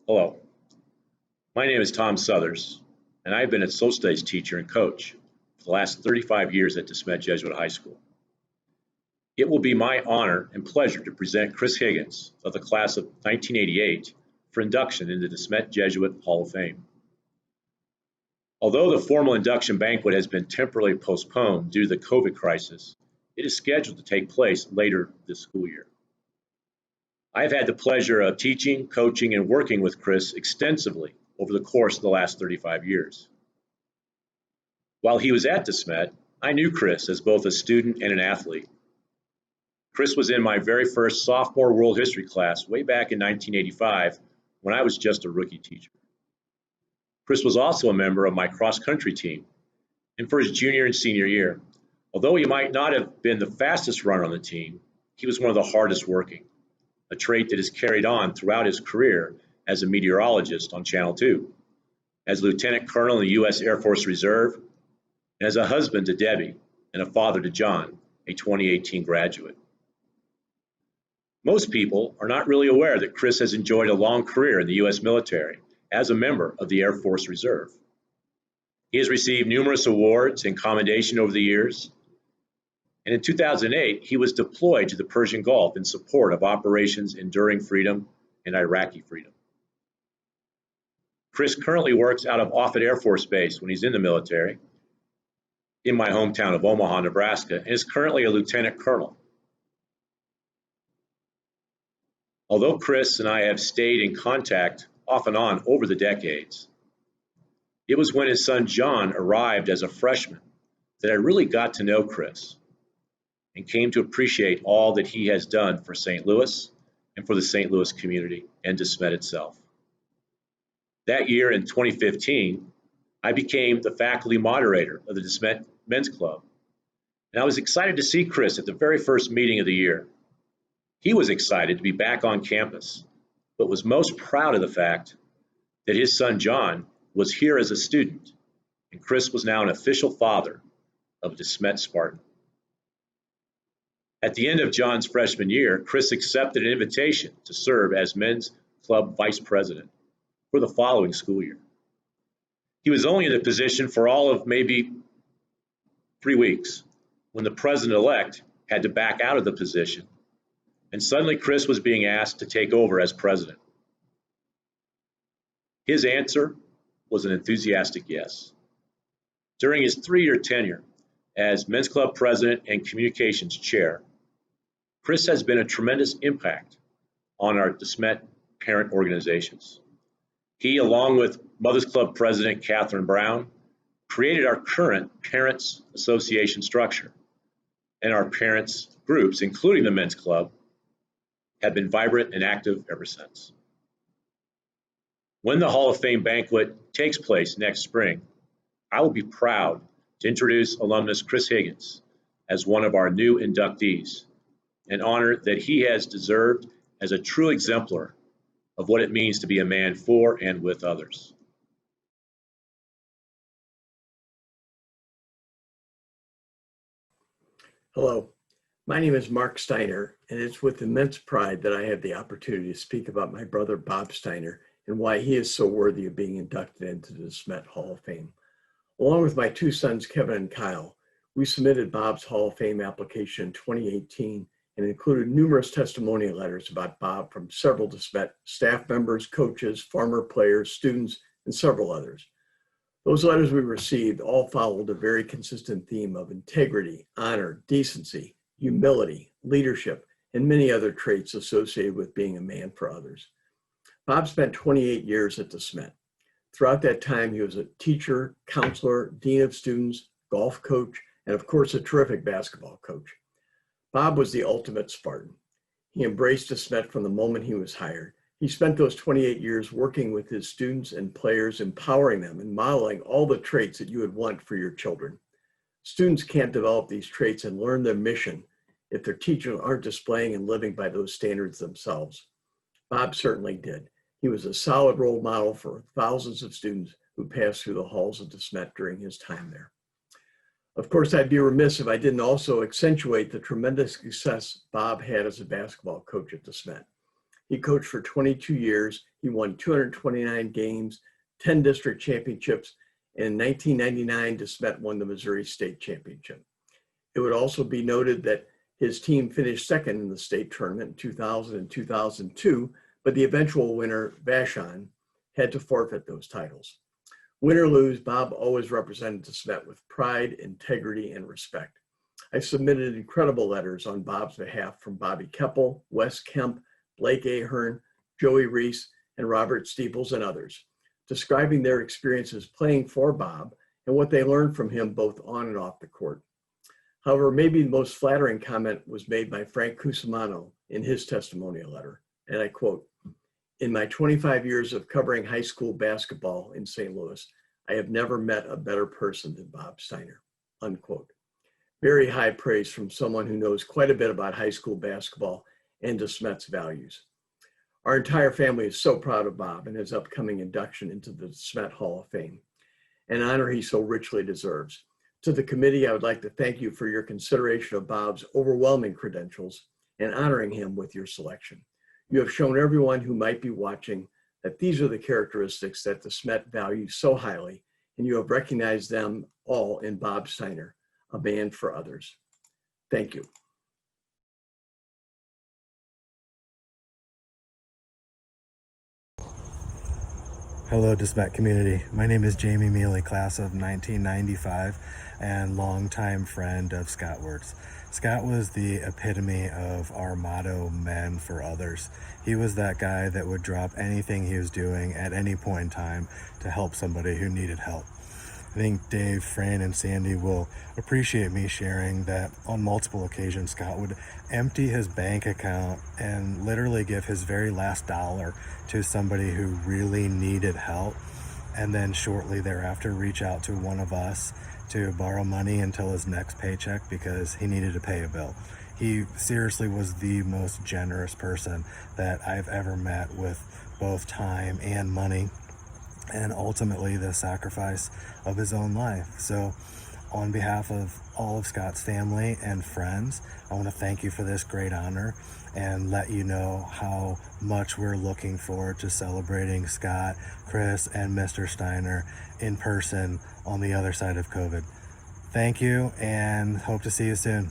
Hello, my name is Tom Southers, and I've been a social studies teacher and coach for the last 35 years at Smet Jesuit High School. It will be my honor and pleasure to present Chris Higgins of the class of 1988 for induction into the Smet Jesuit Hall of Fame. Although the formal induction banquet has been temporarily postponed due to the COVID crisis, it is scheduled to take place later this school year. I've had the pleasure of teaching, coaching, and working with Chris extensively over the course of the last 35 years. While he was at Smet, I knew Chris as both a student and an athlete. Chris was in my very first sophomore world history class way back in 1985 when I was just a rookie teacher. Chris was also a member of my cross-country team, and for his junior and senior year, although he might not have been the fastest runner on the team, he was one of the hardest working, a trait that is carried on throughout his career as a meteorologist on Channel 2, as Lieutenant Colonel in the U.S. Air Force Reserve, and as a husband to Debbie and a father to John, a 2018 graduate. Most people are not really aware that Chris has enjoyed a long career in the U.S. military as a member of the Air Force Reserve. He has received numerous awards and commendation over the years, and in 2008, he was deployed to the Persian Gulf in support of Operations Enduring Freedom and Iraqi Freedom. Chris currently works out of Offutt Air Force Base when he's in the military, in my hometown of Omaha, Nebraska, and is currently a lieutenant colonel. Although Chris and I have stayed in contact off and on over the decades, it was when his son John arrived as a freshman that I really got to know Chris and came to appreciate all that he has done for St. Louis and for the St. Louis community and Smet itself. That year in 2015, I became the faculty moderator of the Smet Men's Club, and I was excited to see Chris at the very first meeting of the year. He was excited to be back on campus, but was most proud of the fact that his son John was here as a student, and Chris was now an official father of the Smet Spartan. At the end of John's freshman year, Chris accepted an invitation to serve as Men's Club Vice President for the following school year. He was only in the position for all of maybe 3 weeks when the president-elect had to back out of the position, and suddenly Chris was being asked to take over as president. His answer was an enthusiastic yes. During his 3-year tenure as Men's Club President and Communications Chair, Chris has been a tremendous impact on our Smet parent organizations. He, along with Mothers Club President Catherine Brown, created our current Parents Association structure, and our parents groups, including the Men's Club, have been vibrant and active ever since. When the Hall of Fame banquet takes place next spring, I will be proud to introduce alumnus Chris Higgins as one of our new inductees, an honor that he has deserved as a true exemplar of what it means to be a man for and with others. Hello, my name is Mark Steiner, and it's with immense pride that I have the opportunity to speak about my brother Bob Steiner and why he is so worthy of being inducted into the Smet Hall of Fame. Along with my 2 sons, Kevin and Kyle, we submitted Bob's Hall of Fame application in 2018 and included numerous testimonial letters about Bob from several Smet staff members, coaches, former players, students, and several others. Those letters we received all followed a very consistent theme of integrity, honor, decency, humility, leadership, and many other traits associated with being a man for others. Bob spent 28 years at Smet. Throughout that time, he was a teacher, counselor, dean of students, golf coach, and of course, a terrific basketball coach. Bob was the ultimate Spartan. He embraced Smet from the moment he was hired. He spent those 28 years working with his students and players, empowering them and modeling all the traits that you would want for your children. Students can't develop these traits and learn their mission if their teachers aren't displaying and living by those standards themselves. Bob certainly did. He was a solid role model for thousands of students who passed through the halls of Smet during his time there. Of course, I'd be remiss if I didn't also accentuate the tremendous success Bob had as a basketball coach at Smet. He coached for 22 years. He won 229 games, 10 district championships, and in 1999, Smet won the Missouri State Championship. It would also be noted that his team finished second in the state tournament in 2000 and 2002, but the eventual winner, Vashon, had to forfeit those titles. Win or lose, Bob always represented Smet with pride, integrity, and respect. I submitted incredible letters on Bob's behalf from Bobby Keppel, Wes Kemp, Blake Ahern, Joey Reese, and Robert Steeples, and others, describing their experiences playing for Bob and what they learned from him both on and off the court. However, maybe the most flattering comment was made by Frank Cusimano in his testimonial letter, and I quote, "In my 25 years of covering high school basketball in St. Louis, I have never met a better person than Bob Steiner," unquote. Very high praise from someone who knows quite a bit about high school basketball and Smet's values. Our entire family is so proud of Bob and his upcoming induction into the Smet Hall of Fame, an honor he so richly deserves. To the committee, I would like to thank you for your consideration of Bob's overwhelming credentials and honoring him with your selection. You have shown everyone who might be watching that these are the characteristics that the Smet values so highly, and you have recognized them all in Bob Steiner, a man for others. Thank you. Hello, Smet community. My name is Jamie Mealy, class of 1995, and longtime friend of Scott Wirtz. Scott was the epitome of our motto, men for others. He was that guy that would drop anything he was doing at any point in time to help somebody who needed help. I think Dave, Fran, and Sandy will appreciate me sharing that on multiple occasions, Scott would empty his bank account and literally give his very last dollar to somebody who really needed help, and then shortly thereafter reach out to one of us to borrow money until his next paycheck because he needed to pay a bill. He seriously was the most generous person that I've ever met, with both time and money, and ultimately the sacrifice of his own life. So on behalf of all of Scott's family and friends, I want to thank you for this great honor and let you know how much we're looking forward to celebrating Scott, Chris, and Mr. Steiner in person on the other side of COVID. Thank you, and hope to see you soon.